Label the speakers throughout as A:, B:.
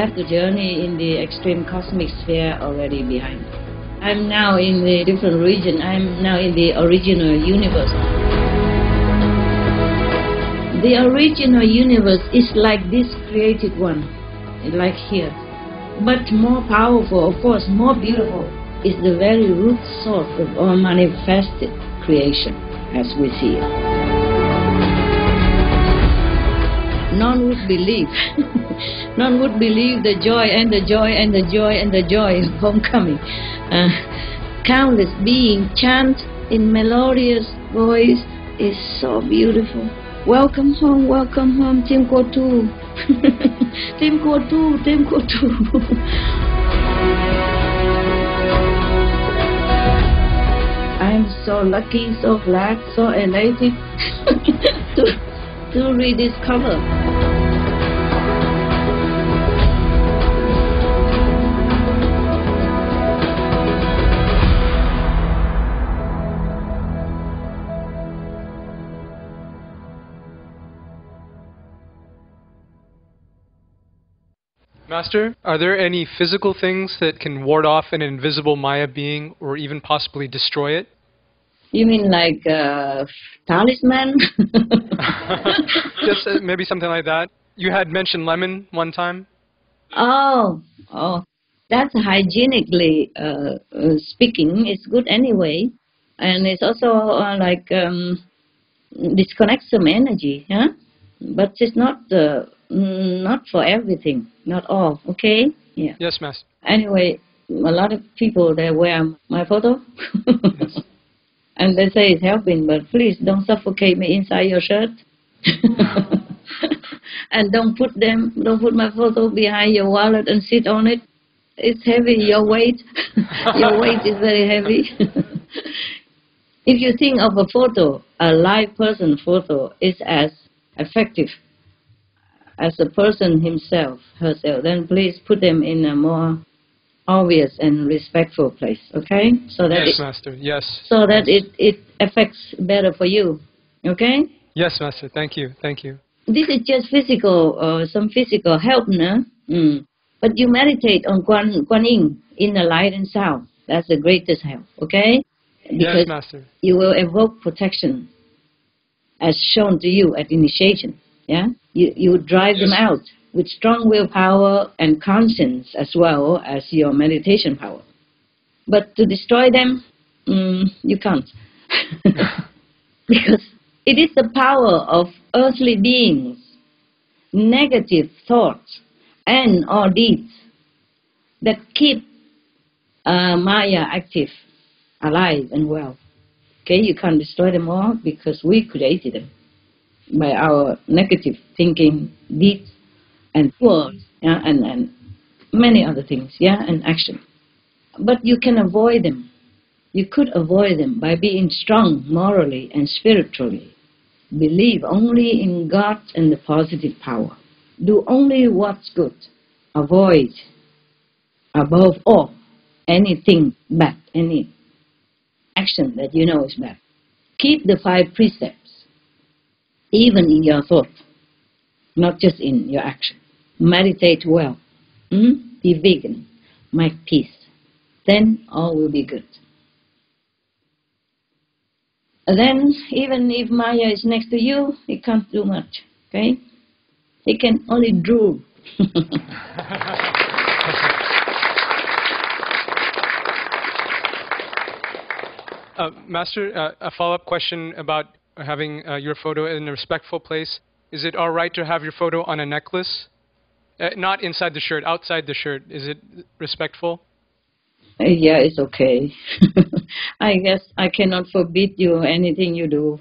A: left the journey in the extreme cosmic sphere already behind. I'm now in the different region. I'm now in the original universe. The original universe is like this created one, like here. But more powerful, of course, more beautiful, is the very root source of all manifested creation as we see it. None would believe. None would believe the joy and the joy and the joy and the joy of homecoming. Countless beings chant in melodious voice is so beautiful. Welcome home, Team Ko2. Team Ko2, Team Ko2. I'm so lucky, so glad, so elated to rediscover.
B: Master, are there any physical things that can ward off an invisible Maya being or even possibly destroy it?
A: You mean like talisman?
B: Just maybe something like that. You had mentioned lemon one time.
A: Oh, that's hygienically speaking. It's good anyway, and it's also disconnects some energy, huh? But it's not for everything, not all. Okay? Yeah.
B: Yes, Master.
A: Anyway, a lot of people they wear my photo.
B: Yes.
A: And they say it's helping, but please don't suffocate me inside your shirt. And don't put my photo behind your wallet and sit on it. It's heavy, your weight. Your weight is very heavy. If you think of a photo, a live person photo is as effective as the person himself, herself, then please put them in a more obvious and respectful place, okay? So that
B: yes, Master, yes.
A: So that it affects better for you, okay?
B: Yes, Master, thank you, thank you.
A: This is just physical, some physical help, no? But you meditate on Guan Yin, inner light and sound. That's the greatest help, okay? Because
B: yes, Master.
A: You will evoke protection as shown to you at initiation, yeah? You drive them out with strong willpower and conscience as well as your meditation power. But to destroy them, you can't. Because it is the power of earthly beings, negative thoughts and or deeds that keep Maya active, alive and well. Okay, you can't destroy them all because we created them by our negative thinking, deeds, and words, yeah, and many other things, yeah, and action. But you can avoid them. You could avoid them by being strong morally and spiritually. Believe only in God and the positive power. Do only what's good. Avoid, above all, anything bad, any action that you know is bad. Keep the 5 precepts, even in your thought, not just in your action. Meditate well. Be vegan. Make peace. Then all will be good. And then, even if Maya is next to you, it can't do much. Okay? It can only drool.
B: Master, a follow-up question about having your photo in a respectful place. Is it all right to have your photo on a necklace? Not inside the shirt, outside the shirt. Is it respectful?
A: Yeah, it's okay. I guess I cannot forbid you anything you do.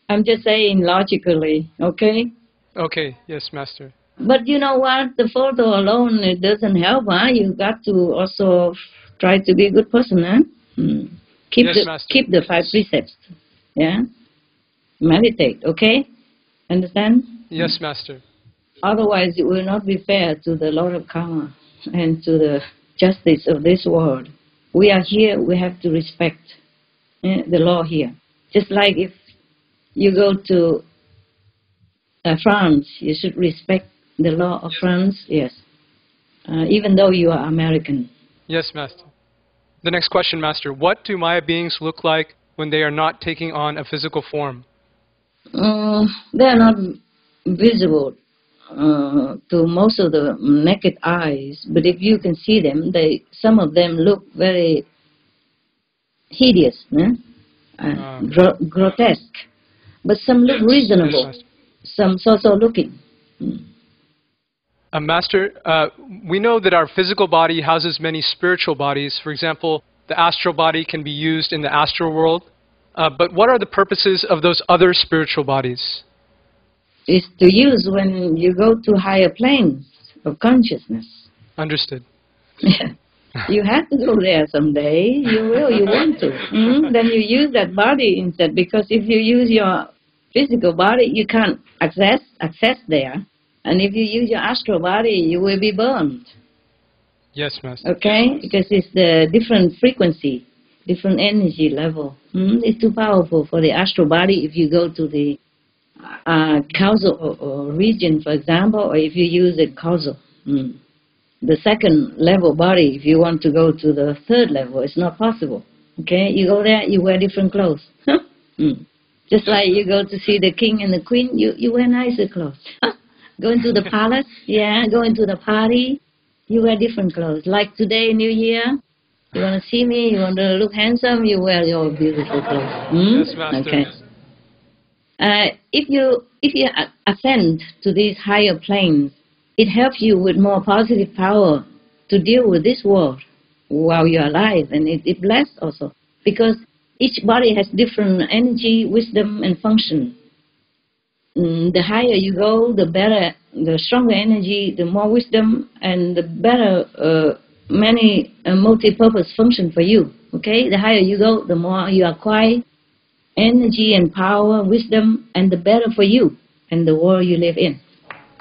A: I'm just saying logically, okay?
B: Okay, yes, Master.
A: But you know what? The photo alone, it doesn't help, huh? You got to also try to be a good person, huh? Keep the 5 precepts, yeah? Meditate, okay? Understand?
B: Yes, Master.
A: Otherwise, it will not be fair to the Lord of Karma and to the justice of this world. We are here, we have to respect the law here. Just like if you go to France, you should respect the law of France, yes. even though you are American.
B: Yes, Master. The next question, Master. What do Maya beings look like when they are not taking on a physical form?
A: They are not visible to most of the naked eyes, but if you can see them, some of them look very hideous, grotesque, but some look reasonable, some so-so looking.
B: Master, we know that our physical body houses many spiritual bodies. For example, the astral body can be used in the astral world. But what are the purposes of those other spiritual bodies?
A: It's to use when you go to higher planes of consciousness.
B: Understood.
A: You have to go there someday. You will, you want to. Then you use that body instead, because if you use your physical body, you can't access there. And if you use your astral body, you will be burned.
B: Yes, Master.
A: Okay? Because it's the different frequency, different energy level. It's too powerful for the astral body if you go to the causal region, for example, or if you use the causal. The second level body, if you want to go to the third level, it's not possible. Okay? You go there, you wear different clothes. Just like you go to see the king and the queen, you wear nicer clothes. Go into the palace, go into the party, you wear different clothes. Like today, New Year, you want to see me, you want to look handsome, you wear your beautiful clothes.
B: Yes, Master.
A: Okay. If you ascend to these higher planes, it helps you with more positive power to deal with this world while you're alive, and it blesses also. Because each body has different energy, wisdom, and function. The higher you go, the better, the stronger energy, the more wisdom, and the better many multi-purpose function for you. Okay? The higher you go, the more you acquire energy and power, wisdom, and the better for you and the world you live in.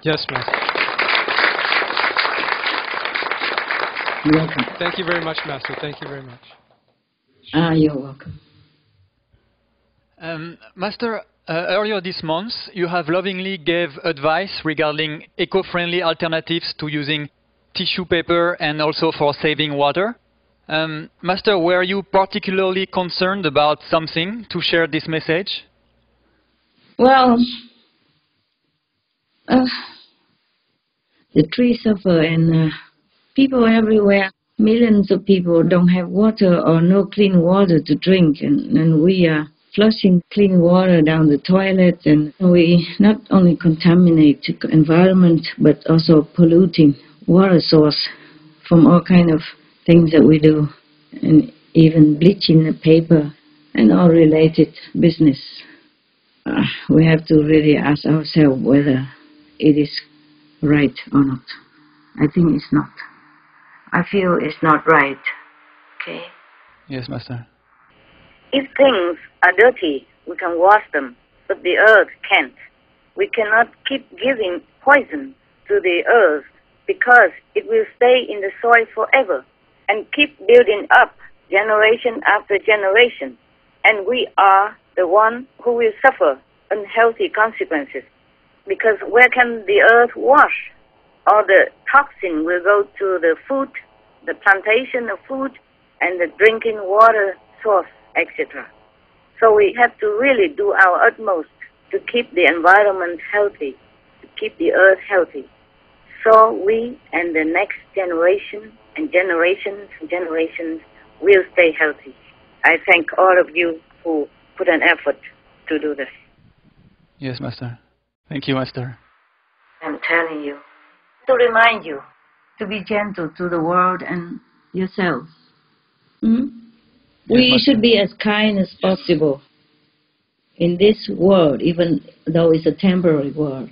B: Yes, Master.
A: You're welcome.
B: Thank you very much, Master. Thank you very much.
A: You're welcome.
C: Master, earlier this month, you have lovingly gave advice regarding eco-friendly alternatives to using tissue paper and also for saving water. Master, were you particularly concerned about something to share this message?
A: Well, the trees suffer and people everywhere, millions of people don't have water or no clean water to drink, and we are flushing clean water down the toilet, and we not only contaminate the environment but also polluting water source from all kind of things that we do, and even bleaching the paper and all related business. We have to really ask ourselves whether it is right or not. I think it's not. I feel it's not right. Okay?
C: Yes, Master.
A: If things are dirty, we can wash them, but the earth can't. We cannot keep giving poison to the earth because it will stay in the soil forever and keep building up generation after generation. And we are the one who will suffer unhealthy consequences, because where can the earth wash? All the toxin will go to the food, the plantation of food, and the drinking water source, etc. So we have to really do our utmost to keep the environment healthy, to keep the earth healthy. So we and the next generation and generations and generations will stay healthy. I thank all of you who put an effort to do this.
C: Yes, Master. Thank you, Master.
A: I'm telling you, to remind you to be gentle to the world and yourself. We should be as kind as possible in this world, even though it's a temporary world.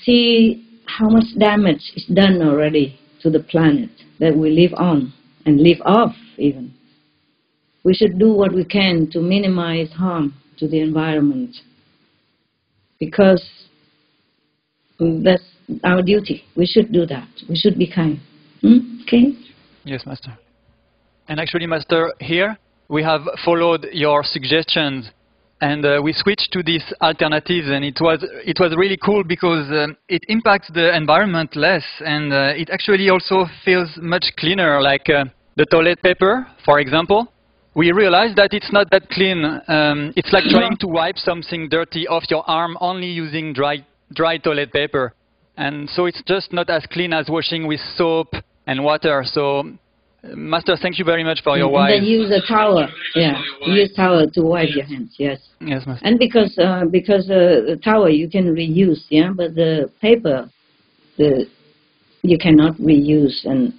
A: See how much damage is done already to the planet that we live on and live off even. We should do what we can to minimize harm to the environment, because that's our duty. We should do that. We should be kind. Okay?
C: Yes, Master. And actually, Master, here we have followed your suggestions and we switched to these alternatives, and it was really cool because it impacts the environment less, and it actually also feels much cleaner, like the toilet paper, for example. We realized that it's not that clean. It's like trying to wipe something dirty off your arm only using dry toilet paper. And so it's just not as clean as washing with soap and water. So, Master, thank you very much for your wise.
A: Then use a towel. Yeah, use towel to wipe your hands. Yes.
C: Yes, Master.
A: And because the towel you can reuse, yeah, but the paper, you cannot reuse. And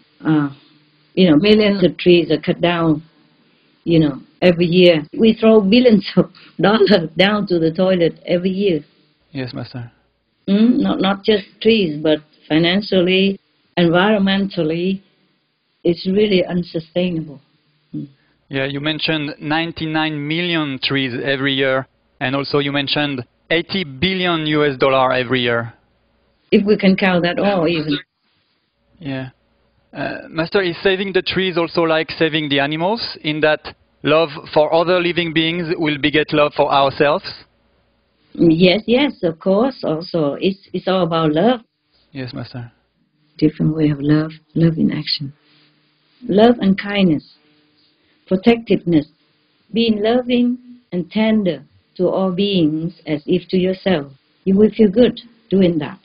A: millions of trees are cut down. Every year. We throw billions of dollars down to the toilet every year.
C: Yes, Master.
A: Not just trees, but financially, environmentally, it's really unsustainable.
C: Yeah, you mentioned 99 million trees every year, and also you mentioned $80 billion every year.
A: If we can count that all, even.
C: Yeah. Master, is saving the trees also like saving the animals, in that love for other living beings will beget love for ourselves?
A: Yes, of course. Also, it's all about love.
C: Yes, Master.
A: Different way of love in action. Love and kindness, protectiveness, being loving and tender to all beings as if to yourself. You will feel good doing that.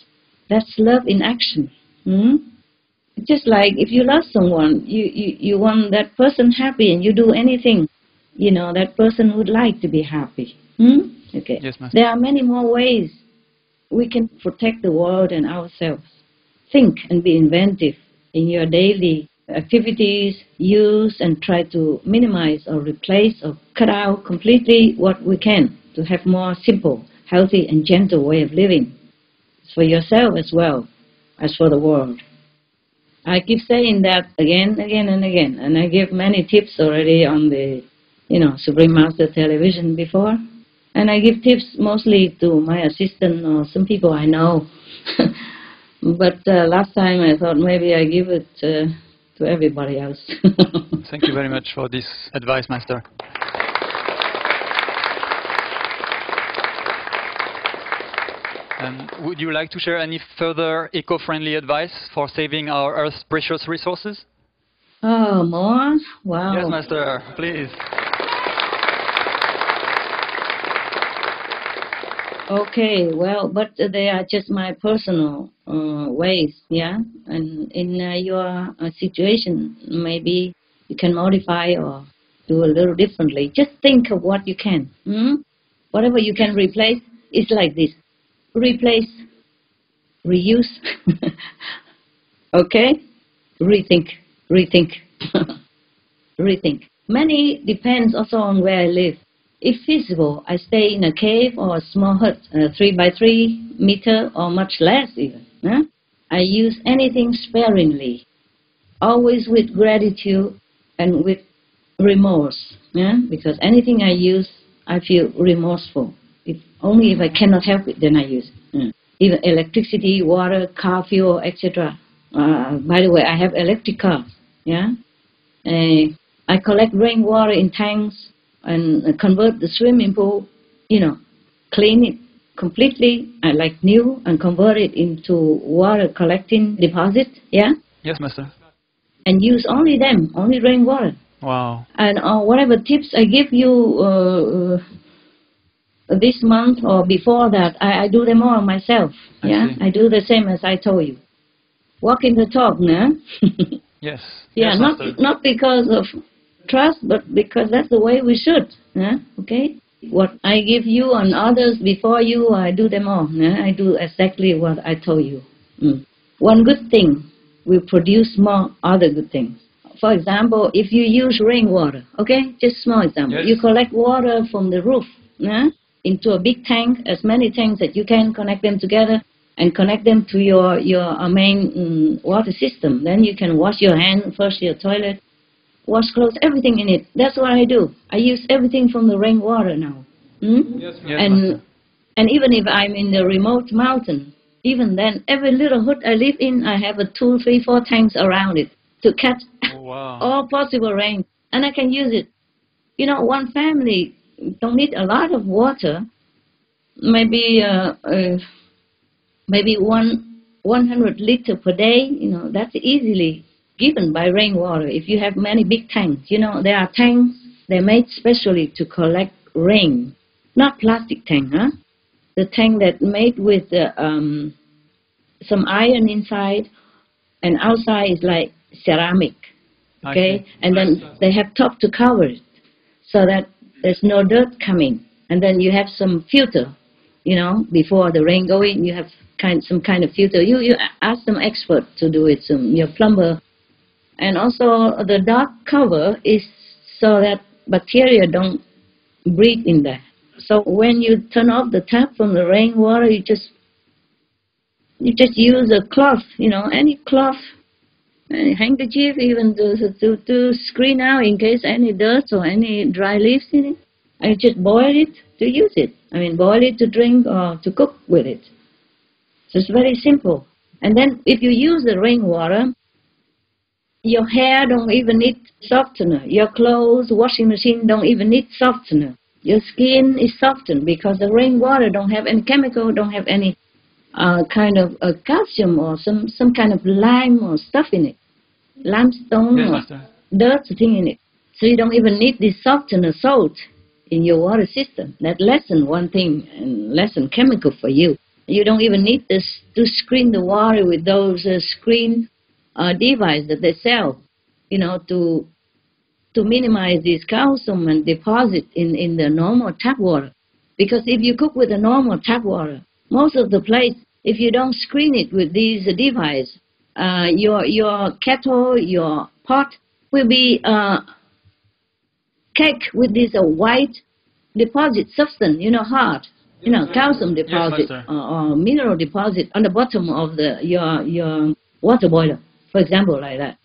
A: That's love in action. Just like if you love someone, you want that person happy, and you do anything, that person would like to be happy. Okay.
C: Yes, Master.
A: There are many more ways we can protect the world and ourselves. Think and be inventive in your daily activities. Use and try to minimize or replace or cut out completely what we can to have more simple, healthy and gentle way of living. For yourself as well as for the world. I keep saying that again and again, and I give many tips already on the, Supreme Master television before, and I give tips mostly to my assistant or some people I know. But last time I thought maybe I give it to everybody else.
C: Thank you very much for this advice, Master. Would you like to share any further eco-friendly advice for saving our Earth's precious resources?
A: Oh, more? Wow.
C: Yes, Master, please.
A: Okay, well, but they are just my personal ways, yeah? And in your situation, maybe you can modify or do a little differently. Just think of what you can. Whatever you can replace, it's like this. Replace, reuse, okay? Rethink, rethink. Many depends also on where I live. If feasible, I stay in a cave or a small hut, 3 by 3 meter or much less even. I use anything sparingly, always with gratitude and with remorse. Because anything I use, I feel remorseful. Only if I cannot help it, then I use it. Even electricity, water, car fuel, etc. By the way, I have electric cars. Yeah, I collect rainwater in tanks and convert the swimming pool. Clean it completely, like new, and convert it into water collecting deposit. Yeah.
C: Yes, Master.
A: And use only them, only rainwater.
C: Wow.
A: And whatever tips I give you. This month or before that, I do them all myself. I do the same as I told you. Walking the talk, no?
C: Yes.
A: Yeah,
C: yes,
A: not because of trust, but because that's the way we should. Okay? What I give you and others before you, I do them all. I do exactly what I told you. One good thing will produce more other good things. For example, if you use rainwater, okay? Just small example.
C: Yes.
A: You collect water from the roof, into a big tank, as many tanks that you can, connect them together and connect them to your main water system. Then you can wash your hand, flush your toilet, wash clothes, everything in it. That's what I do. I use everything from the rainwater now.
C: Yes,
A: and even if I'm in the remote mountain, even then, every little hut I live in, I have 2, 3, 4 tanks around it to catch all possible rain. And I can use it. One family don't need a lot of water. Maybe maybe 100 liters per day. That's easily given by rainwater. If you have many big tanks, there are tanks they're made specially to collect rain, not plastic tank, huh? The tank that made with some iron inside, and outside is like ceramic. Okay, and then they have top to cover it, so that there's no dirt coming. And then you have some filter, before the rain go in, you have some kind of filter. You ask some expert to do it, your plumber. And also the dark cover is so that bacteria don't breathe in there. So when you turn off the tap from the rainwater, you just use a cloth, any cloth, any handkerchief, even to screen out in case any dirt or any dry leaves in it. And you just boil it to use it. Boil it to drink or to cook with it. So it's very simple. And then if you use the rainwater, your hair don't even need softener. Your clothes, washing machine don't even need softener. Your skin is softened because the rainwater don't have any chemical, don't have any kind of calcium or some kind of lime or stuff in it. Limestone or dirt thing in it. So you don't even need this softener salt in your water system. That lessen one thing and lessen chemical for you. You don't even need this to screen the water with those screen devices that they sell, to minimize this calcium and deposit in the normal tap water. Because if you cook with the normal tap water, most of the place, if you don't screen it with these devices, your kettle, your pot will be caked with this white deposit substance, hard, calcium deposit or mineral deposit on the bottom of your water boiler, for example, like that.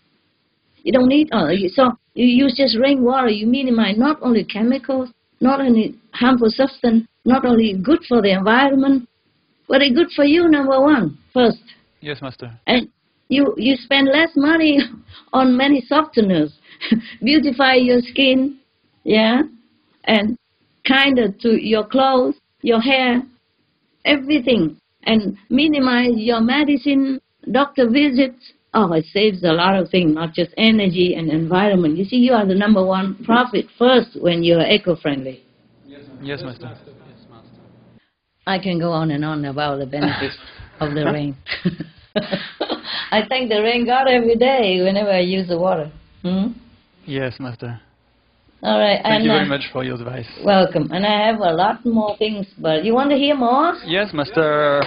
A: You don't need, so you use just rainwater, you minimize not only chemicals, not only harmful substance, not only good for the environment, but it's good for you, number one, first.
C: Yes, Master.
A: And you spend less money on many softeners, beautify your skin, yeah, and kinder to your clothes, your hair, everything, and minimize your medicine, doctor visits. Oh, it saves a lot of things, not just energy and environment. You see, you are the number one profit first when you're eco-friendly.
C: Yes, Master.
A: I can go on and on about the benefits of the rain. I thank the rain God every day whenever I use the water.
C: Yes, Master.
A: All right.
C: Thank you very much for your advice.
A: Welcome. And I have a lot more things, but you want to hear more?
C: Yes, Master.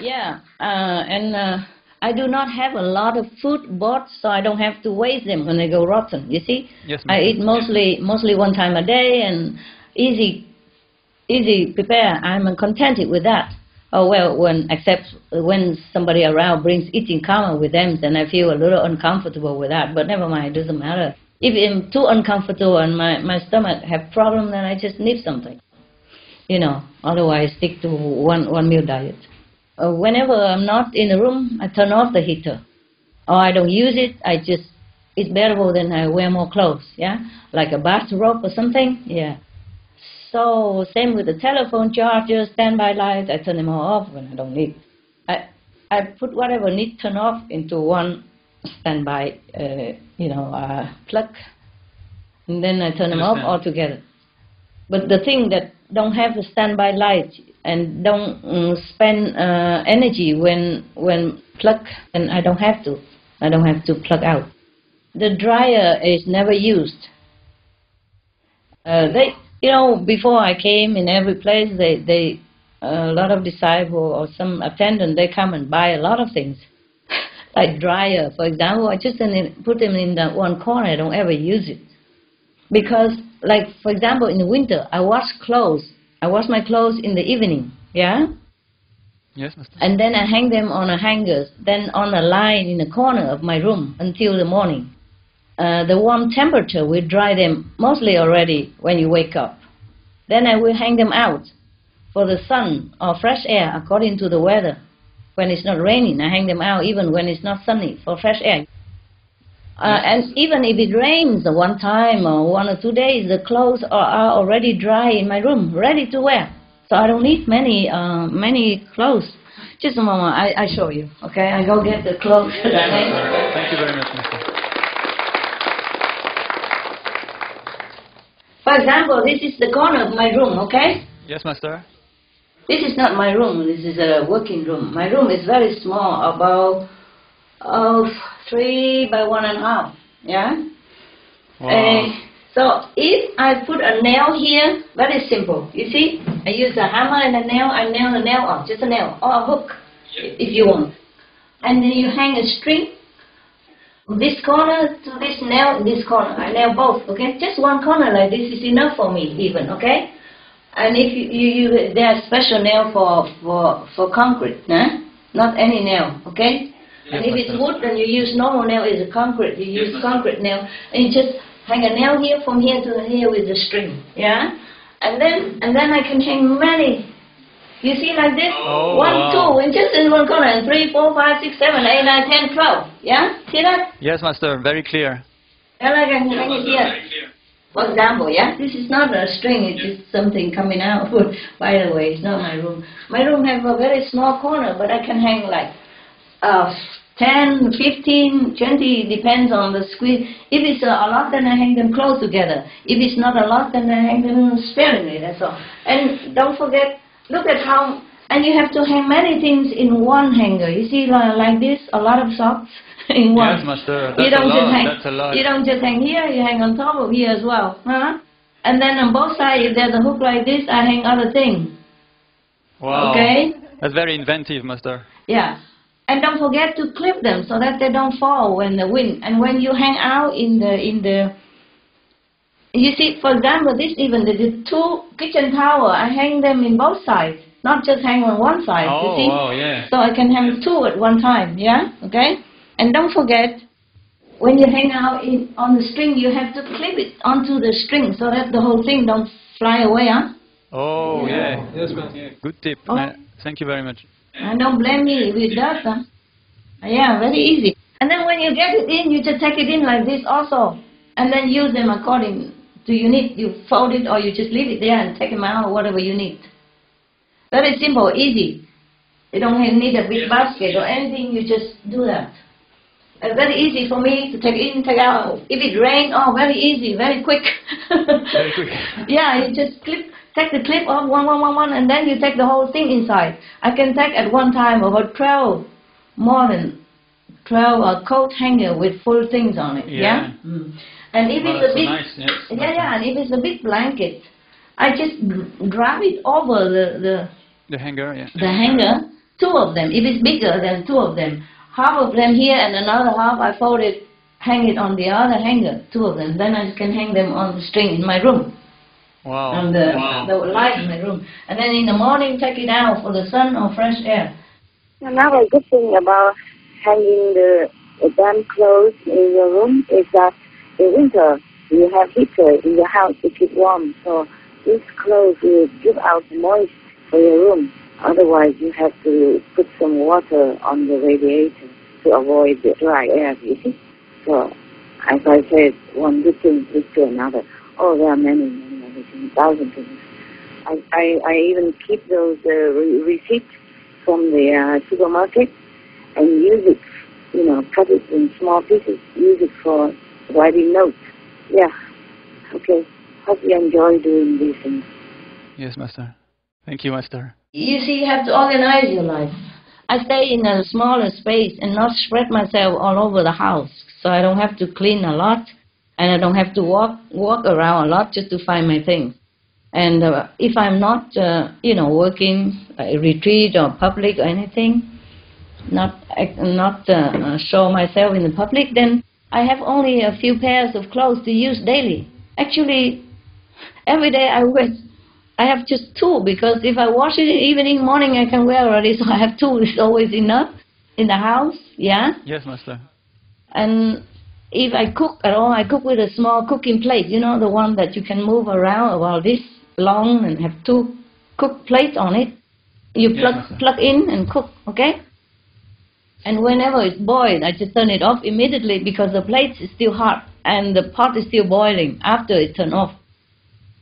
A: Yeah, and I do not have a lot of food bought, so I don't have to waste them when they go rotten. You see,
C: yes,
A: I eat mostly one time a day and easy prepare. I'm contented with that. Oh well, when somebody around brings eating karma with them, then I feel a little uncomfortable with that. But never mind, it doesn't matter. If I'm too uncomfortable and my stomach have problem, then I just nip something. Otherwise stick to one meal diet. Whenever I'm not in the room, I turn off the heater. Or I don't use it, it's bearable than I wear more clothes, yeah? Like a bathrobe or something, yeah. So, same with the telephone charger, standby lights, I turn them all off when I don't need. I put whatever need turn off into one standby, plug. And then I turn them off altogether. But the thing that don't have a standby light and don't spend energy when plug, and I don't have to plug out. The dryer is never used. Before I came in every place, they a lot of disciples or some attendant, they come and buy a lot of things, like dryer, for example. I just put them in that one corner. I don't ever use it because, like for example, in the winter, I wash my clothes in the evening, yeah?
C: Yes, Master.
A: And then I hang them on a hanger, then on a line in the corner of my room until the morning. The warm temperature will dry them mostly already when you wake up. Then I will hang them out for the sun or fresh air according to the weather. When it's not raining, I hang them out even when it's not sunny for fresh air. And even if it rains one time or 1 or 2 days, the clothes are already dry in my room, ready to wear. So I don't need many clothes. Just a moment, I show you. Okay, I go get the clothes.
C: Thank you very much, Master.
A: For example, this is the corner of my room. Okay.
C: Yes, Master.
A: This is not my room. This is a working room. My room is very small, about 3 by 1.5. Yeah.
C: Wow.
A: So if I put a nail here, very simple. You see, I use a hammer and a nail. I nail the nail off, just a nail or a hook, if you want. And then you hang a string. This corner to this nail, this corner. I nail both. Okay, just one corner like this is enough for me, even. Okay. And if you there are special nail for concrete, nah? Not any nail. Okay. And if it's wood, then you use normal nail. It's a concrete. You use concrete nail, and you just hang a nail here from here to here with the string. Yeah, and then I can hang many. You see like this?
C: Oh,
A: 1,
C: wow.
A: 2, and just in one corner, and 3, 4, 5, 6, 7, 8, 9, 10, 12. Yeah, see that?
C: Yes, Master. Very clear.
A: And I can hang it here. For example, yeah, this is not a string. It's just something coming out. By the way, it's not my room. My room have a very small corner, but I can hang like 10, 15, 20, depends on the squeeze. If it's a lot, then I hang them close together. If it's not a lot, then I hang them sparingly, that's all. And don't forget, look at how, and you have to hang many things in one hanger. You see, like this, a lot of socks in one.
C: Yes, Master.
A: You don't just hang,
C: That's a lot.
A: you don't just hang here, you hang on top of here as well. Huh? And then on both sides, if there's a hook like this, I hang other things.
C: Wow.
A: Okay?
C: That's very inventive, Master.
A: Yeah. And don't forget to clip them so that they don't fall when the wind. And when you hang out in the you see, for example, this even the 2 kitchen towel, I hang them in both sides, not just hang on one side.
C: Oh,
A: you see?
C: wow, yeah.
A: So I can hang 2 at one time. Yeah, okay. And don't forget, when you hang out on the string, you have to clip it onto the string so that the whole thing don't fly away. Huh?
C: Oh, yeah.
B: Yes, ma'am. Yeah.
C: Good tip.
A: Oh.
C: Thank you very much.
A: And don't blame me if it does. Huh? Yeah, very easy. And then when you get it in, you just take it in like this also. And then use them according to your need. You fold it or you just leave it there and take them out or whatever you need. Very simple, easy. You don't need a big basket or anything, you just do that. And very easy for me to take in, take out. If it rains, oh, very easy, very quick.
C: Very quick.
A: Yeah, you just take the clip off, one, and then you take the whole thing inside. I can take at one time about 12, more than 12 coat hanger with full things on it. Yeah. Mm. And if it's a big,
C: nice, yes.
A: and if it's a big blanket, I just drop it over
C: The hanger, yeah.
A: the hanger, 2 of them. If it's bigger than 2 of them, half of them here and another half I fold it, hang it on the other hanger, 2 of them. Then I can hang them on the string in my room.
C: Wow.
A: On the light in my room. And then in the morning take it out for the sun or fresh air.
D: Another good thing about hanging the damp clothes in your room is that in winter you have heater in your house to keep warm. So these clothes will give out moist for your room. Otherwise you have to put some water on the radiator to avoid the dry air, you see. So as I said, one good thing leads to another. Oh, there are many things, thousands things. I even keep those receipts from the supermarket and use it, cut it in small pieces, use it for writing notes. Yeah, okay. Hope you enjoy doing these things.
C: Yes, Master. Thank you, Master.
A: You see, you have to organize your life. I stay in a smaller space and not spread myself all over the house, so I don't have to clean a lot, and I don't have to walk around a lot just to find my things. And if I'm not, working, retreat or public or anything, not show myself in the public, then I have only a few pairs of clothes to use daily. Actually, every day I have just 2, because if I wash it in the evening, morning I can wear already, so I have 2. It's always enough in the house, yeah?
C: Yes, Master.
A: And if I cook at all, I cook with a small cooking plate, the one that you can move around about this long and have 2 cook plates on it. You plug in and cook, okay? And whenever it's boiled, I just turn it off immediately because the plate is still hot and the pot is still boiling after it's turned off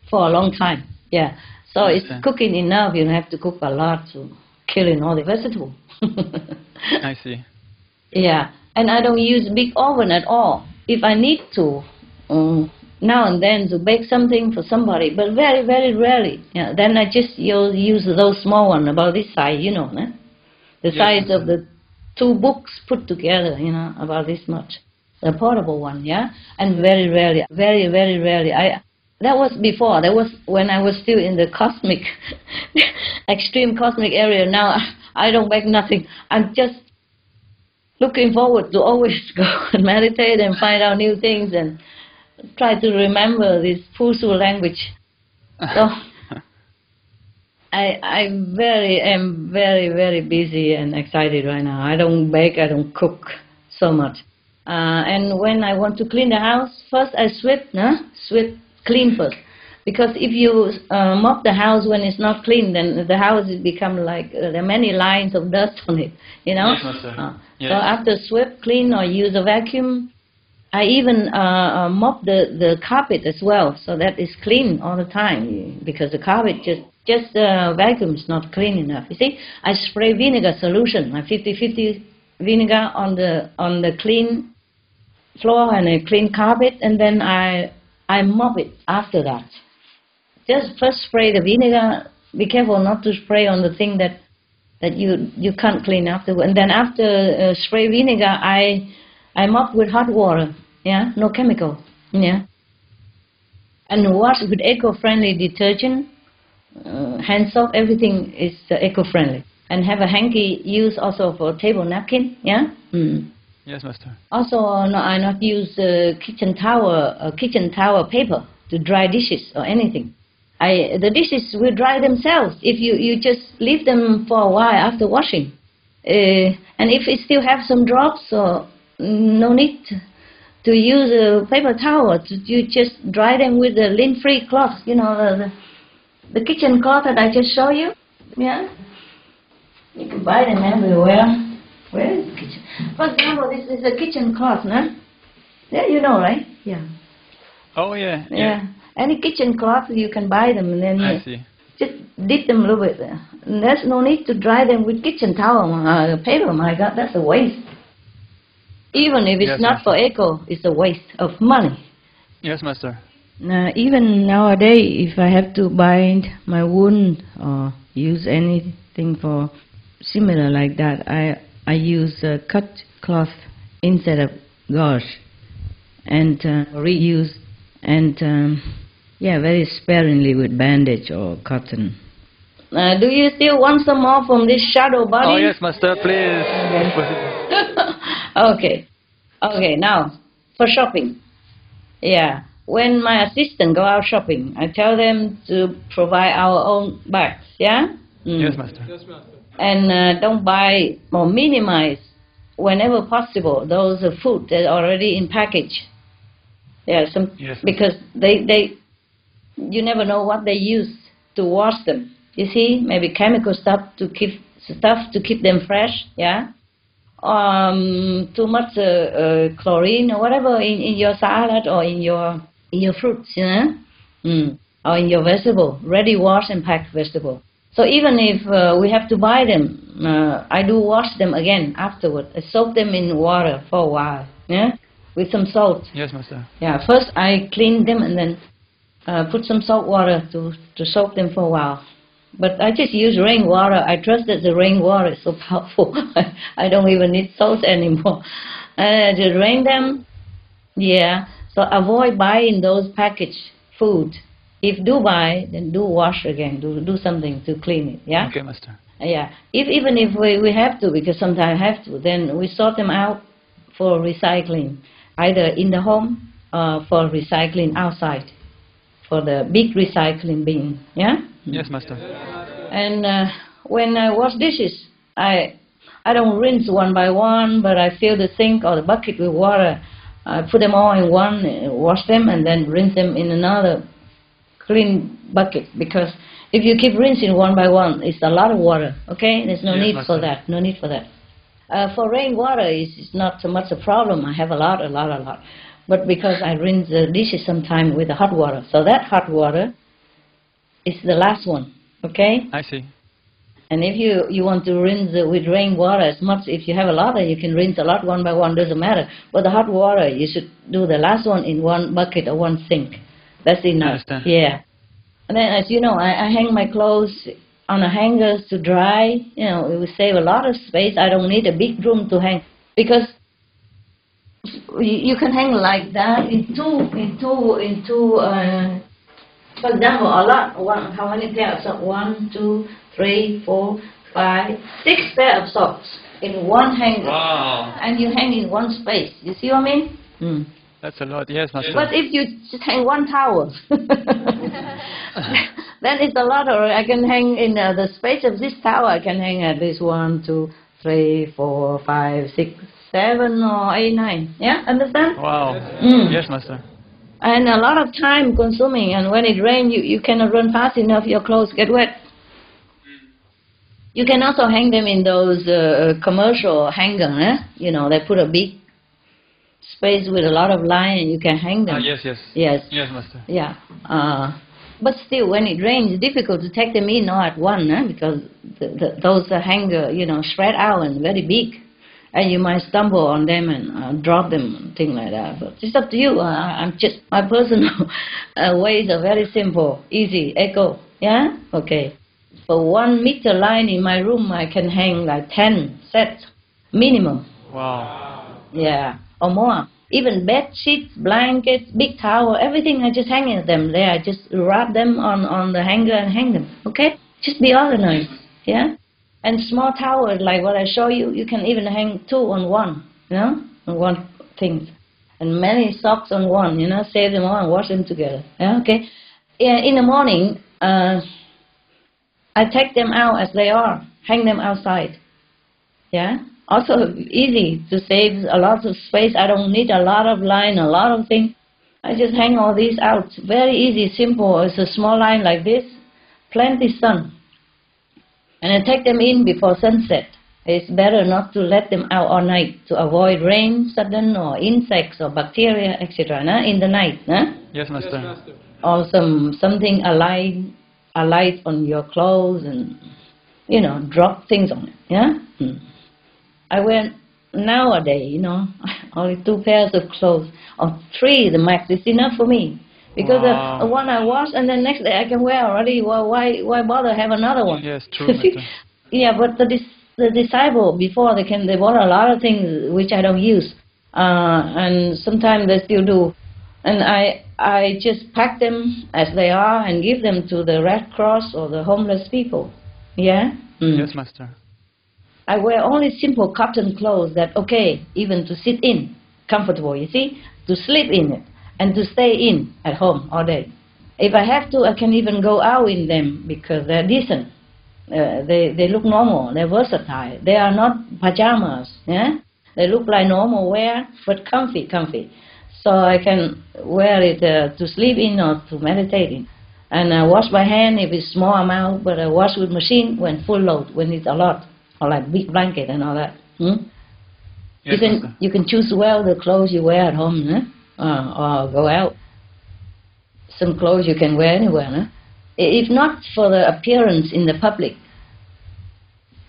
A: for a long time. Yeah. So it's cooking enough. You don't have to cook a lot to killing all the vegetables.
C: I see.
A: Yeah. And I don't use big oven at all. If I need to, now and then to bake something for somebody, but very, very rarely. Yeah. Then I just use those small ones about this size, you know, né? The size of the 2 books put together, you know, about this much. The portable one, yeah? And very rarely, very, very rarely. That was before. That was when I was still in the cosmic, extreme cosmic area. Now I don't bake nothing. I'm just looking forward to always go and meditate and find out new things and try to remember this Fusu language. So I am very, very busy and excited right now. I don't bake, I don't cook so much. And when I want to clean the house, first I sweep, clean first. Because if you mop the house when it's not clean, then the house has become like, there are many lines of dust on it, you know?
C: Yes, master. Yes.
A: So after sweep, clean, or use a vacuum, I even mop the carpet as well, so that it's clean all the time, because the carpet just vacuum is not clean enough. You see, I spray vinegar solution, my 50-50 vinegar on the clean floor and a clean carpet, and then I mop it after that. Just first spray the vinegar. Be careful not to spray on the thing that you can't clean afterward. And then after spray vinegar, I mop with hot water. Yeah, no chemical. Yeah, and wash with eco-friendly detergent. Hand soap, everything is eco-friendly. And have a hanky used also for table napkin. Yeah.
C: Yes, master.
A: Also, no, I not use kitchen towel paper to dry dishes or anything. The dishes will dry themselves if you just leave them for a while after washing. And if it still have some drops, so no need to use a paper towel. You just dry them with the lint-free cloth. You know, the kitchen cloth that I just showed you. Yeah, you can buy them everywhere. Where is the kitchen? For example, this is a kitchen cloth, no? Yeah, you know, right? Yeah.
C: Oh, yeah.
A: Yeah. Any kitchen cloth, you can buy them, and then
C: I see.
A: Just dip them a little bit. And there's no need to dry them with kitchen towel, paper. My God, that's a waste. Even if it's not for eco, it's a waste of money.
C: Yes, master.
A: Even nowadays, if I have to bind my wound or use anything for similar like that, I use cut cloth instead of gauze, and reuse, and very sparingly with bandage or cotton. Do you still want some more from this shadow body?
C: Oh yes, master, please.
A: Okay. Okay, now for shopping. Yeah, when my assistant go out shopping, I tell them to provide our own bags. Yeah.
C: Yes, master.
A: And don't buy or minimize whenever possible those food that are already in package. Yeah, because you never know what they use to wash them. You see, maybe chemical stuff to keep them fresh. Yeah, too much chlorine or whatever in your salad or in your fruits, you know, or in your vegetable, ready washed and packed vegetable. So even if we have to buy them, I do wash them again afterward. I soak them in water for a while, yeah, with some salt.
C: Yes, master.
A: Yeah, first I clean them and then put some salt water to soak them for a while. But I just use rainwater. I trust that the rainwater is so powerful. I don't even need salt anymore. Just rain them. Yeah, so avoid buying those packaged food. If do buy, then do wash again. Do something to clean it. Yeah.
C: Okay, master.
A: Yeah. Even if we have to, because sometimes I have to, then we sort them out for recycling, either in the home or for recycling outside, for the big recycling bin. Yeah.
C: Yes, master.
A: And when I wash dishes, I don't rinse one by one, but I fill the sink or the bucket with water. I put them all in one, wash them, and then rinse them in another clean bucket, because if you keep rinsing one by one, it's a lot of water. Okay, there's no need for that. No need for that. For rainwater, it's not so much a problem. I have a lot. But because I rinse the dishes sometimes with the hot water, so that hot water is the last one, okay?
C: I see.
A: And if you want to rinse with rainwater as much, if you have a lot, you can rinse a lot one by one, doesn't matter. But the hot water, you should do the last one in one bucket or one sink. That's enough.
C: I understand.
A: Yeah. And then, as you know, I hang my clothes on the hangers to dry. You know, it will save a lot of space. I don't need a big room to hang, because you can hang like that in two. For example, a lot. How many pairs of socks? 1, 2, 3, 4, 5, 6 pairs of socks in one hanger.
C: Wow.
A: And you hang in one space. You see what I mean? Mm.
C: That's a lot, yes, Master.
A: But if you just hang one towel, then it's a lot. Or I can hang in the space of this towel. I can hang at least 1, 2, 3, 4, 5, 6, 7, or 8, 9. Yeah, understand?
C: Wow.
A: Mm.
C: Yes, Master.
A: And a lot of time consuming. And when it rains, you cannot run fast enough. Your clothes get wet. You can also hang them in those commercial hangers. You know, they put a big space with a lot of line, and you can hang them.
C: Yes.
A: Yes.
C: Yes, Master.
A: Yeah. But still, when it rains, it's difficult to take them in all at once, because those hanger, spread out and very big, and you might stumble on them and drop them and things like that. But it's up to you. I'm just my personal ways are very simple, easy, eco. Yeah. Okay. For 1 meter line in my room, I can hang like 10 sets minimum.
C: Wow.
A: Yeah. Or more. Even bed sheets, blankets, big towel, everything, I just hang them there. I just wrap them on the hanger and hang them. Okay? Just be organized. Yeah? And small towels, like what I show you, you can even hang 2 on one, on one thing. And many socks on one, save them all and wash them together. Yeah? Okay? Yeah, in the morning, I take them out as they are, hang them outside. Yeah? Also easy to save a lot of space. I don't need a lot of line, a lot of things. I just hang all these out. Very easy, simple. It's a small line like this. Plenty sun. And I take them in before sunset. It's better not to let them out all night to avoid rain, sudden, or insects or bacteria, etc. In the night.
C: Yes, Master.
A: Or something alight on your clothes, and drop things on it. Yeah. I wear nowadays, only 2 pairs of clothes, or 3 the max is enough for me, because the one I wash and the next day I can wear already. Well, why bother have another one?
C: Yes, true.
A: Yeah, but the disciple before they bought a lot of things which I don't use, and sometimes they still do, and I just pack them as they are and give them to the Red Cross or the homeless people. Yeah.
C: Yes, Master.
A: I wear only simple cotton clothes that, even to sit in, comfortable, you see, to sleep in it, and to stay in at home all day. If I have to, I can even go out in them, because they're decent. They look normal, they're versatile. They are not pajamas, yeah? They look like normal wear, but comfy. So I can wear it to sleep in or to meditate in. And I wash by hand if it's small amount, but I wash with machine when full load, when it's a lot. Or like big blanket and all that.
C: Yes,
A: you can choose well the clothes you wear at home, or go out. Some clothes you can wear anywhere. If not for the appearance in the public,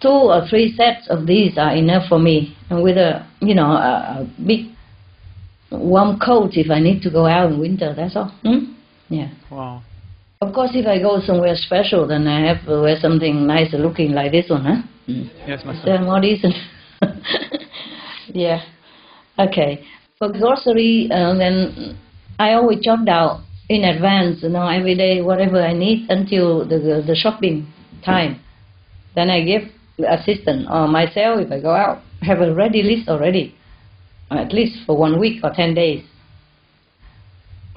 A: 2 or 3 sets of these are enough for me. And with a big warm coat if I need to go out in winter. That's all. Yeah.
C: Wow.
A: Of course, if I go somewhere special, then I have to wear something nicer looking like this one,
C: Yes, Master.
A: They're more decent. Yeah. Okay. For grocery, then I always jot down in advance, every day whatever I need until the shopping time. Then I give the assistant or myself, if I go out, have a ready list already, at least for 1 week or 10 days.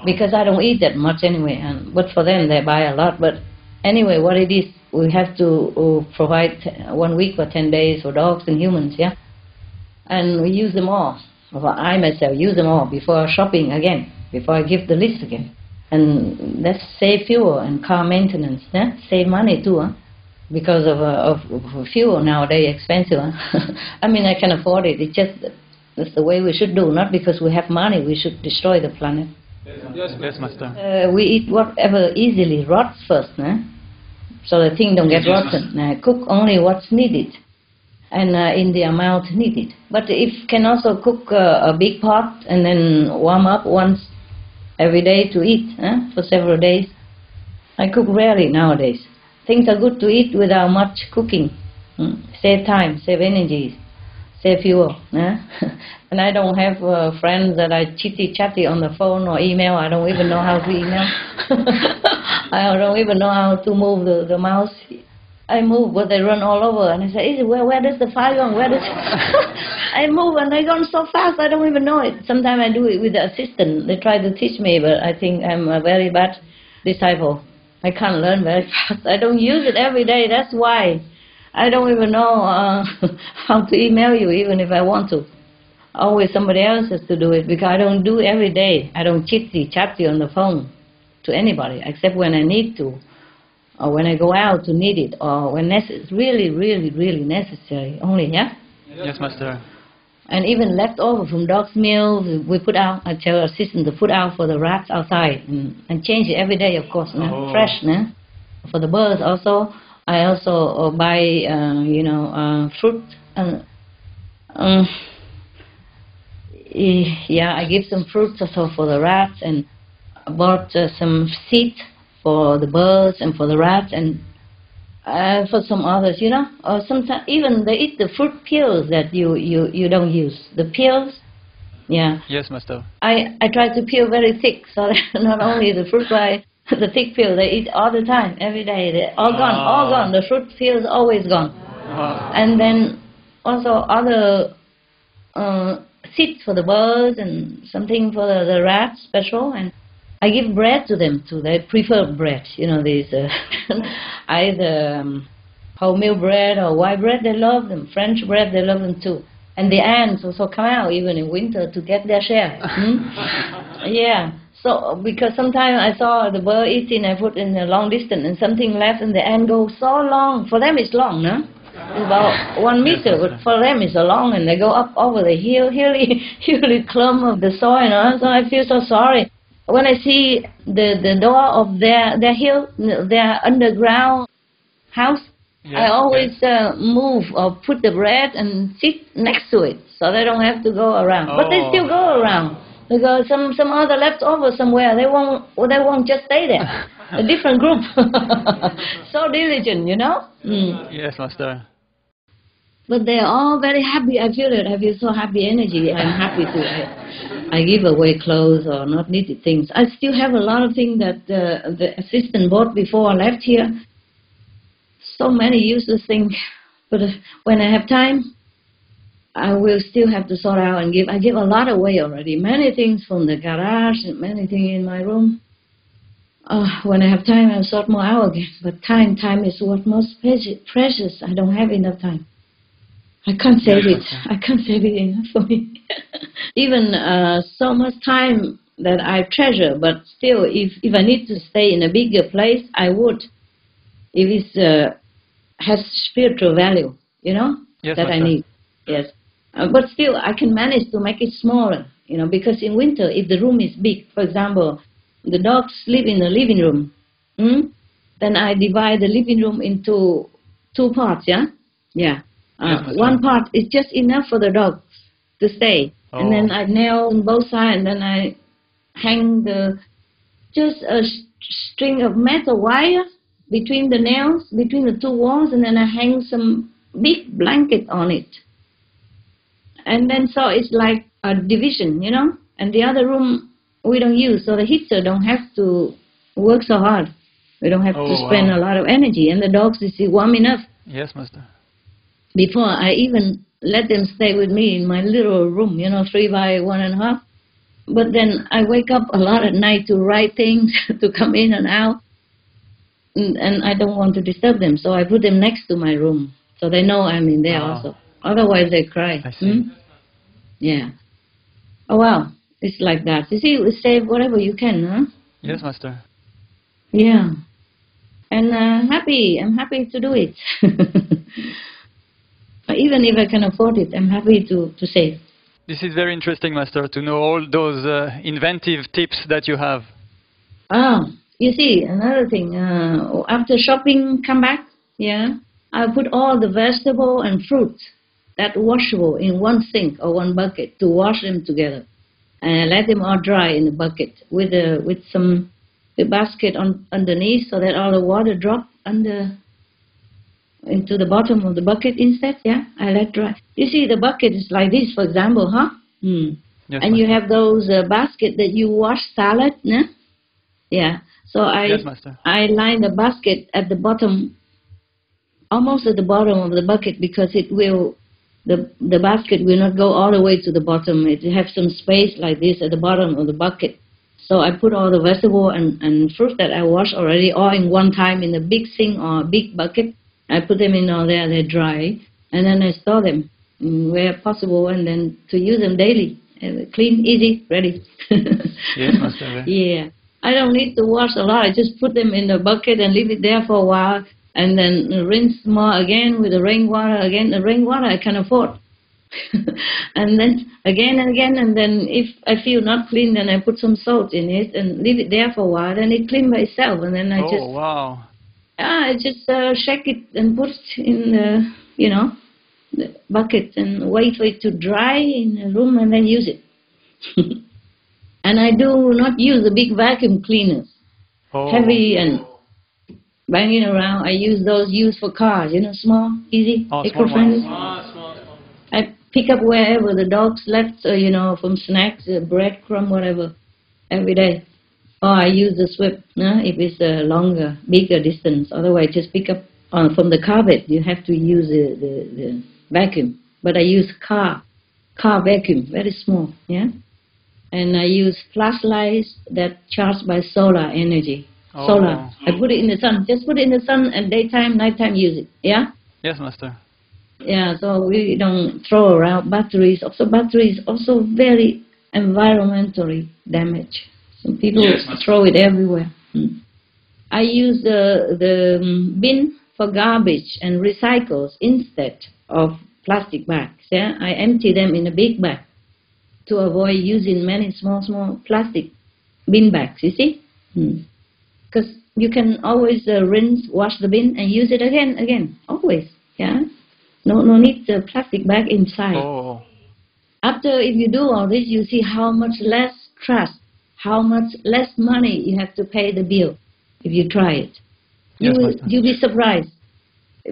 A: Because I don't eat that much anyway, but for them they buy a lot. But anyway, what it is, we have to provide 1 week or 10 days for dogs and humans, yeah? And we use them all. Or I myself use them all before shopping again, before I give the list again. And that's save fuel and car maintenance, yeah? Save money too, because of fuel nowadays expensive. Huh? I mean, I can afford it. It's just that's the way we should do. Not because we have money, we should destroy the planet.
C: Yes, Master.
A: We eat whatever easily rots first, huh? So the thing don't get rotten. Cook only what's needed, and in the amount needed. But if can also cook a big pot and then warm up once every day to eat for several days. I cook rarely nowadays. Things are good to eat without much cooking. Save time, save energy, save fuel. And I don't have friends that I chitty-chatty on the phone or email. I don't even know how to email. I don't even know how to move the mouse. I move, but they run all over. And I say, where does the file go? Where does I move and they go so fast I don't even know it. Sometimes I do it with the assistant. They try to teach me, but I think I'm a very bad disciple. I can't learn very fast. I don't use it every day. That's why I don't even know how to email you, even if I want to. Always somebody else has to do it because I don't do it every day. I don't chitty-chatty on the phone to anybody except when I need to, or when I go out to need it, or when it's really, really, really necessary only, yeah?
C: Yes, Master.
A: And even leftover from dog's meal, we put out, I tell our assistant to put out for the rats outside and change it every day, of course, fresh. For the birds also, I also buy, fruit. I give some fruits also for the rats, and I bought some seeds for the birds and for the rats, and for some others, or sometimes even they eat the fruit peels that you don't use. The peels, yeah.
C: Yes, Master.
A: I try to peel very thick, so that not only the fruit, but the thick peel they eat all the time, every day. They're all gone. The fruit peels always gone. And then also other seeds for the birds and something for the rats special, and I give bread to them too. They prefer bread, these either wholemeal bread or white bread. They love them. French bread, they love them too. And the ants also come out even in winter to get their share. Yeah. So because sometimes I saw the bird eating, I put in a long distance and something left, and the ant goes so long. For them it's long, no? It's about 1 meter, but for them it's a long, and they go up over the hilly clump of the soil. So I feel so sorry. When I see the door of their hill, their underground house, I always move or put the bread and sit next to it, so they don't have to go around. But they still go around because some other leftover somewhere. They won't just stay there. A different group. So diligent,
C: Yes, Master.
A: But they are all very happy. I feel it. I feel so happy energy. I'm happy to. I give away clothes or not needed things. I still have a lot of things that the assistant bought before I left here. So many useless things. But when I have time, I will still have to sort out and give. I give a lot away already. Many things from the garage and many things in my room. When I have time, I'll sort more out again. But time is what most precious. I don't have enough time. I can't save it. I can't save it enough for me. Even so much time that I treasure, but still, if I need to stay in a bigger place, I would. If it has spiritual value,
C: Yes,
A: that I need. Yes. But still, I can manage to make it smaller, because in winter, if the room is big, for example, the dogs sleep in the living room, then I divide the living room into 2 parts, yeah? Yeah. One part is just enough for the dogs to stay. And then I nail on both sides, and then I hang just a string of metal wire between the nails, between the 2 walls, and then I hang some big blanket on it. And then so it's like a division, and the other room we don't use, so the heater don't have to work so hard. We don't have to spend a lot of energy, and the dogs is warm enough.
C: Yes, Master.
A: Before I even let them stay with me in my little room, 3 by 1.5. But then I wake up a lot at night to write things, to come in and out, and I don't want to disturb them, so I put them next to my room, so they know I'm in there also. Otherwise they cry.
C: I see.
A: Yeah. Oh wow, it's like that. You see, you save whatever you can, huh?
C: Yes, Master.
A: Yeah. And I'm happy to do it. Even if I can afford it, I'm happy to save.
C: This is very interesting, Master, to know all those inventive tips that you have.
A: Ah, you see, another thing, after shopping, come back, yeah, I put all the vegetable and fruit that washable in one sink or one bucket to wash them together. And I let them all dry in the bucket with some the basket underneath so that all the water drop into the bottom of the bucket instead, yeah, I let dry. You see, the bucket is like this, for example, huh?
C: Yes,
A: and you
C: Master.
A: have those basket that you wash salad, no? Yeah. So
C: Yes, Master.
A: I line the basket at the bottom, almost at the bottom of the bucket, because it will, the basket will not go all the way to the bottom. It have some space like this at the bottom of the bucket. So I put all the vegetable and fruit that I wash already all in one time in a big sink or a big bucket. I put them in all there, they're dry, and then I store them where possible, and then to use them daily. Clean, easy, ready.
C: Yes, Master.
A: Yeah. I don't need to wash a lot. I just put them in the bucket and leave it there for a while, and then rinse more again with the rainwater again. The rainwater I can afford. And then again and again, and then if I feel not clean, then I put some salt in it and leave it there for a while, and it clean by itself. And then I
C: wow.
A: just shake it and put it in the bucket and wait for it to dry in a room and then use it. And I do not use the big vacuum cleaners, heavy and banging around. I use those used for cars, small, easy, eco-friendly. I pick up wherever the dogs left, from snacks, breadcrumb, whatever, every day. Or I use the sweep, if it's a longer, bigger distance. Otherwise, just pick up from the carpet. You have to use the vacuum. But I use car vacuum, very small, yeah. And I use flashlights that charged by solar energy. Solar. I put it in the sun. Just put it in the sun and daytime, nighttime use it, yeah.
C: Yes, Master.
A: Yeah, so we don't throw around batteries. Also, batteries also very environmentally damaged. Some people throw it everywhere. I use the bin for garbage and recycles instead of plastic bags. Yeah, I empty them in a big bag to avoid using many small plastic bin bags. You see, because you can always wash the bin and use it again, always. Yeah. No need the plastic bag inside. After, if you do all this, you see how much less trash, how much less money you have to pay the bill if you try it. You'll be surprised,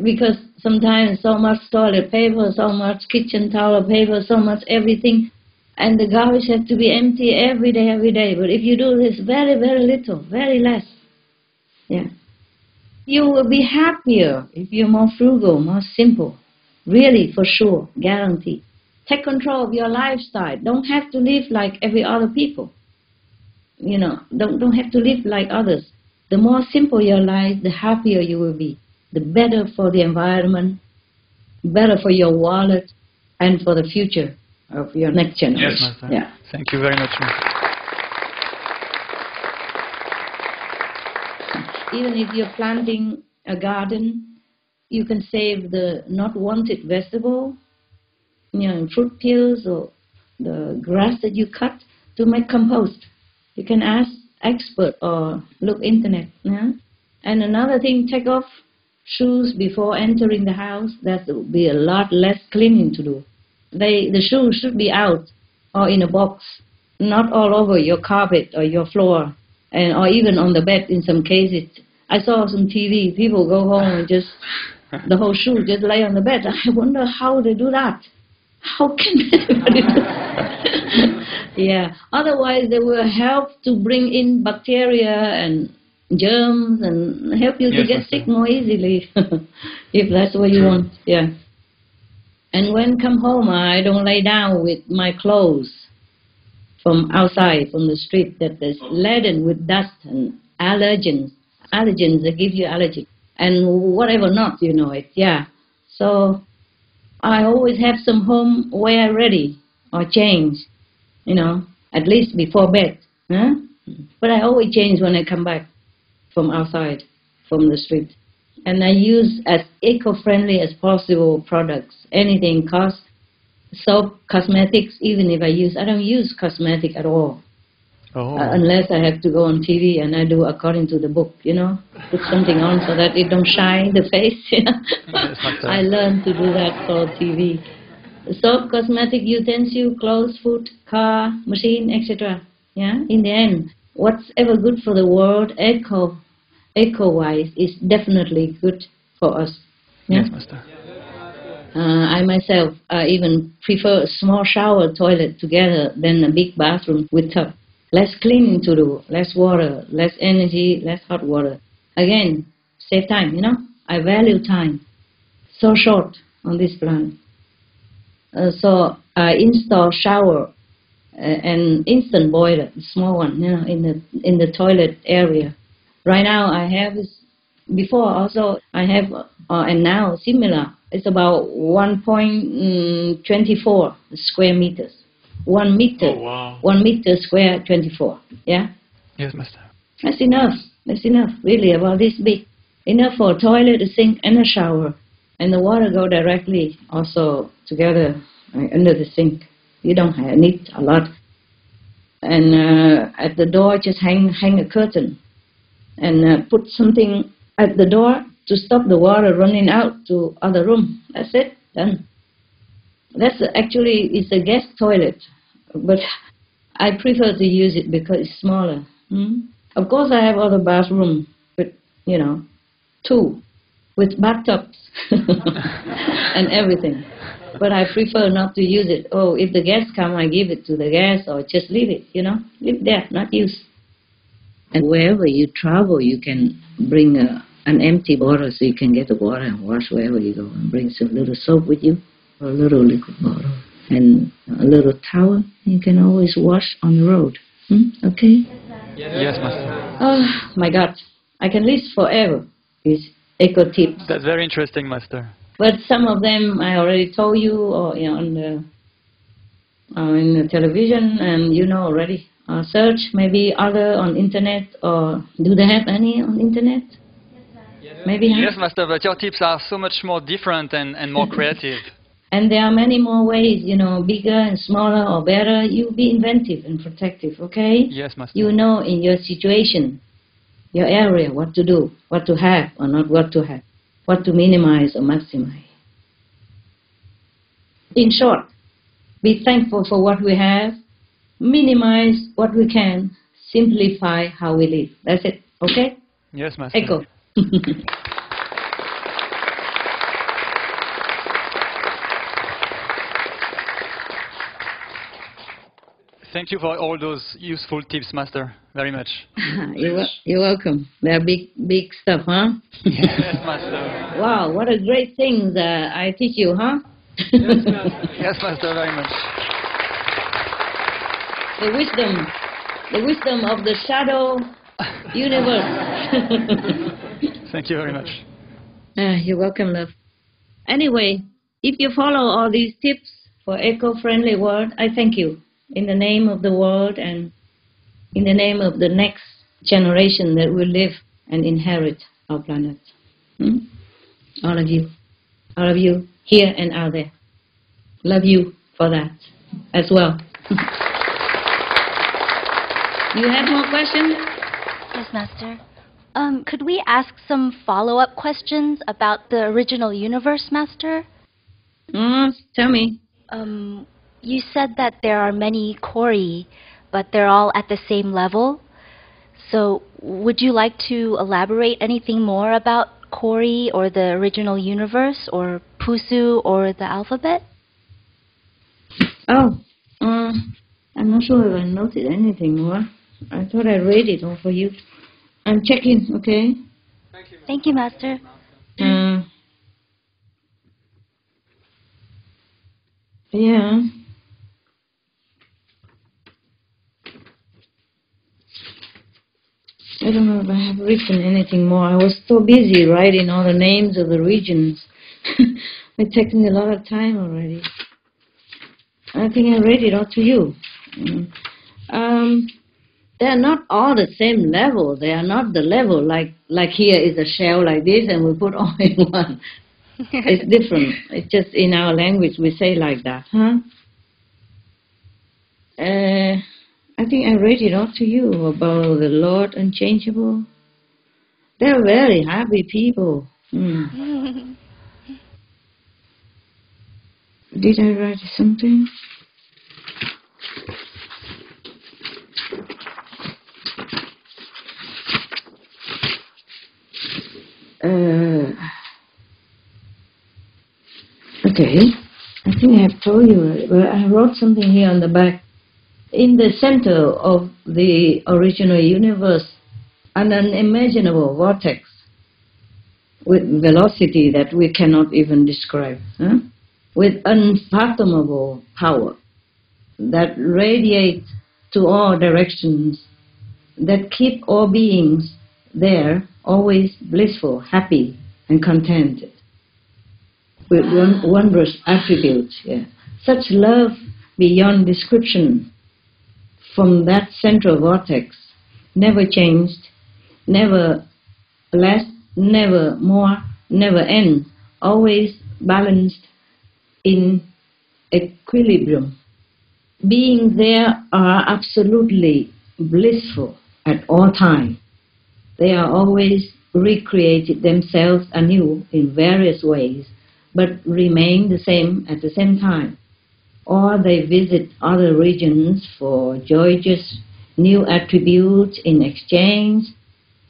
A: because sometimes so much toilet paper, so much kitchen towel paper, so much everything, and the garbage has to be empty every day. But if you do this very little, very less, yeah, you will be happier if you're more frugal, more simple. Really, for sure, guarantee. Take control of your lifestyle. Don't have to live like every other people. Don't have to live like others. The more simple your life, the happier you will be. The better for the environment, better for your wallet, and for the future of your next generation.
C: Yes, yeah. Thank you very much.
A: Even if you're planting a garden, you can save the not wanted vegetable, fruit peels or the grass that you cut to make compost. You can ask expert or look internet. Yeah? And another thing, take off shoes before entering the house. That will be a lot less cleaning to do. The shoes should be out or in a box, not all over your carpet or your floor, or even on the bed in some cases. I saw some TV, people go home and just the whole shoe just lay on the bed. I wonder how they do that. How can anybody do that? Yeah. Otherwise, they will help to bring in bacteria and germs and help you to get sick more easily, if that's what you want. Yeah. And when come home, I don't lay down with my clothes from outside, from the street that is laden with dust and allergens that give you allergy. And whatever not, it, yeah. So I always have some home wear ready or change, at least before bed. Huh? But I always change when I come back from outside. from the street. And I use as eco-friendly as possible products. Anything costs soap, cosmetics, even if I don't use cosmetic at all.
C: Oh.
A: Unless I have to go on TV and I do according to the book, put something on so that it don't shine the face.
C: Yes,
A: I learned to do that for TV. Soap, cosmetic, utensil, clothes, food, car, machine, etc. Yeah. In the end, what's ever good for the world, eco-wise, is definitely good for us. Yeah?
C: Yes, Master.
A: I myself even prefer a small shower toilet together than a big bathroom with tub. Less cleaning to do, less water, less energy, less hot water. Again, save time, I value time. So short on this planet. So I install shower and instant boiler, small one, in the toilet area. Right now I have this. Before also I have, and now similar. It's about 1.24 square meters. 1 meter.
C: Oh, wow.
A: 1 meter square, 24. Yeah.
C: Yes, Master.
A: That's enough. That's enough. Really, about this big. Enough for a toilet, a sink, and a shower. And the water go directly also together under the sink. You don't need a lot. And at the door, just hang a curtain. And put something at the door to stop the water running out to other room. That's it. Done. That's actually, it's a guest toilet. But I prefer to use it because it's smaller. Of course, I have other bathroom with, 2 with bathtubs and everything. But I prefer not to use it. Oh, if the guests come, I give it to the guests or just leave it, leave there, not use. And wherever you travel, you can bring an empty bottle so you can get the water and wash wherever you go. And bring some little soap with you or a little liquid bottle and a little towel. You can always wash on the road. Okay?
C: Yes, Master.
A: Oh, my God. I can list forever these eco tips.
C: That's very interesting, Master.
A: But some of them I already told you, or on the in the television, and already. Search maybe other on internet, or do they have any on internet? Maybe.
C: Yes, Master. But your tips are so much more different and more creative.
A: And there are many more ways, bigger and smaller or better. You be inventive and protective, okay?
C: Yes, Master.
A: In your situation, your area, what to do, what to have or not what to have, what to minimize or maximize. In short, be thankful for what we have, minimize what we can, simplify how we live. That's it, okay?
C: Yes, Master.
A: Echo.
C: Thank you for all those useful tips, Master, very much.
A: You're welcome. They're big stuff, huh?
C: Yes, Master.
A: Wow, what a great thing that I teach you, huh?
C: Yes, Master. Yes, Master, very much.
A: The wisdom of the shadow universe.
C: Thank you very much.
A: You're welcome, love. Anyway, if you follow all these tips for eco-friendly world, I thank you. In the name of the world and in the name of the next generation that will live and inherit our planet. All of you here and out there. Love you for that as well. You have more questions?
E: Yes, Master. Could we ask some follow-up questions about the original universe, Master?
A: Tell me.
E: You said that there are many Kori, but they're all at the same level. So would you like to elaborate anything more about Kori or the original universe or Pusu or the alphabet?
A: Oh, I'm not sure if I noted anything more. I thought I read it all for you. I'm checking, okay?
E: Thank you, Master.
A: Yeah. I don't know if I have written anything more. I was so busy writing all the names of the regions. It's taken me a lot of time already. I think I read it all to you. They are not all the same level. They are not the level like here is a shell like this and we put all in one. It's different. It's just in our language we say like that, huh? I think I read it out to you about the Lord unchangeable. They're very happy people. Mm. Did I write something? Okay, I think I have told you, but I wrote something here on the back. In the center of the original universe, an unimaginable vortex with velocity that we cannot even describe, huh? With unfathomable power that radiates to all directions, that keep all beings there always blissful, happy, and contented, with wondrous attributes. Yeah. Such love beyond description from that central vortex, never changed, never less, never more, never end, always balanced in equilibrium. Beings there are absolutely blissful at all times. They are always recreated themselves anew in various ways, but remain the same at the same time. Or they visit other regions for joyous new attributes in exchange,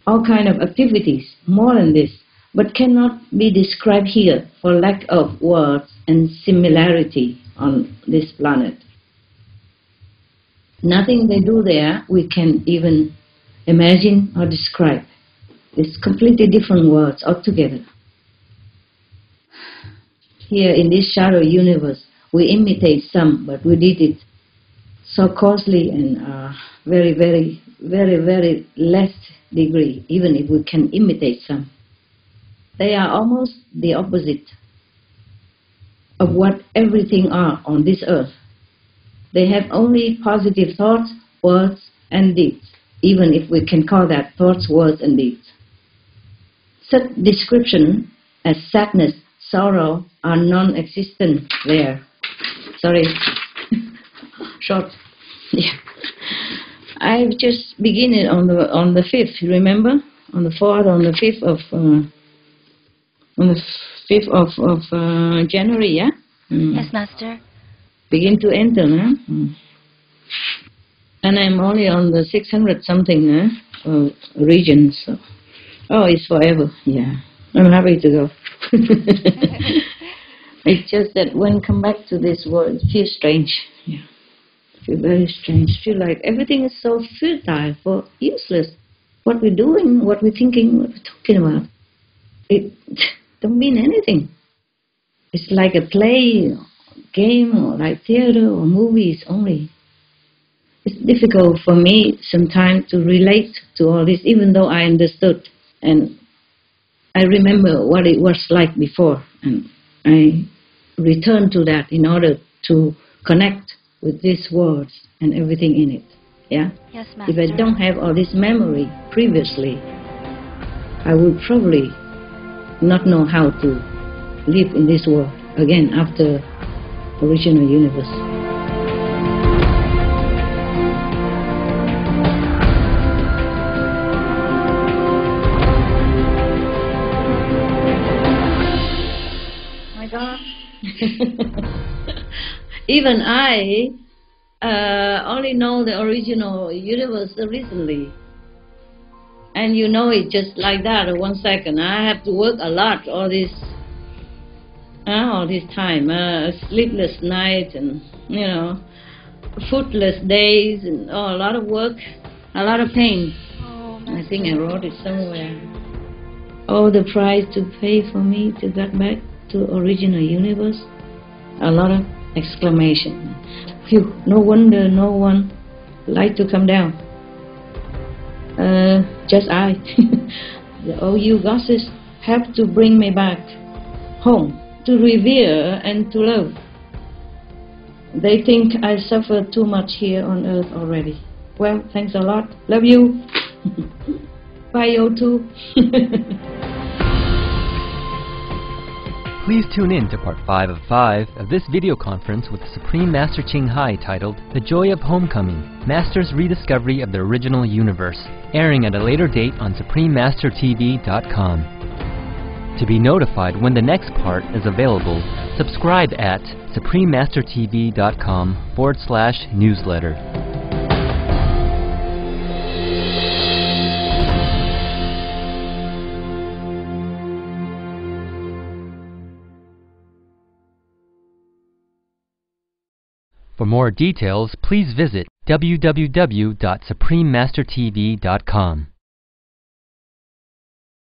A: all kind of activities, more than this, but cannot be described here for lack of words and similarity on this planet. Nothing they do there we can even imagine or describe. It's completely different words altogether. Here in this shadow universe, we imitate some, but we did it so costly and very, very, very, very less degree, even if we can imitate some. They are almost the opposite of what everything are on this earth. They have only positive thoughts, words, and deeds, even if we can call that thoughts, words, and deeds. Such description as sadness, sorrow are non-existent there. Sorry, short. Yeah. I've just begun it on the 5th. Remember, on the 4th, on the 5th of January. Yeah.
E: Yes, Master.
A: Begin to enter, huh? And I'm only on the 600 something region. So, it's forever. Yeah, I'm happy to go. It's just that when come back to this world, it feels strange. Yeah, feel very strange. Feel like everything is so futile, for useless. What we're doing, what we're thinking, what we're talking about, it don't mean anything. It's like a play, or game, or like theater or movies only. It's difficult for me sometimes to relate to all this, even though I understood and I remember what it was like before, and I return to that in order to connect with these words and everything in it. Yeah?
E: Yes, Master.
A: If I don't have all this memory previously, I would probably not know how to live in this world again after original universe. Even I only know the original universe recently. And you know it just like that in 1 second. I have to work a lot all this time. Sleepless nights and, foodless days and a lot of work, a lot of pain. I think I wrote it somewhere. Oh, the price to pay for me to get back to original universe. A lot of exclamation. Phew, no wonder no one like to come down. Just I. The OU goddesses have to bring me back home to revere and to love. They think I suffer too much here on earth already. Well, thanks a lot. Love you. Bye, you too.
F: Please tune in to part 5 of 5 of this video conference with Supreme Master Ching Hai titled The Joy of Homecoming, Master's Rediscovery of the Original Universe, airing at a later date on SupremeMasterTV.com. To be notified when the next part is available, subscribe at SupremeMasterTV.com/newsletter. For more details, please visit www.SupremeMasterTV.com.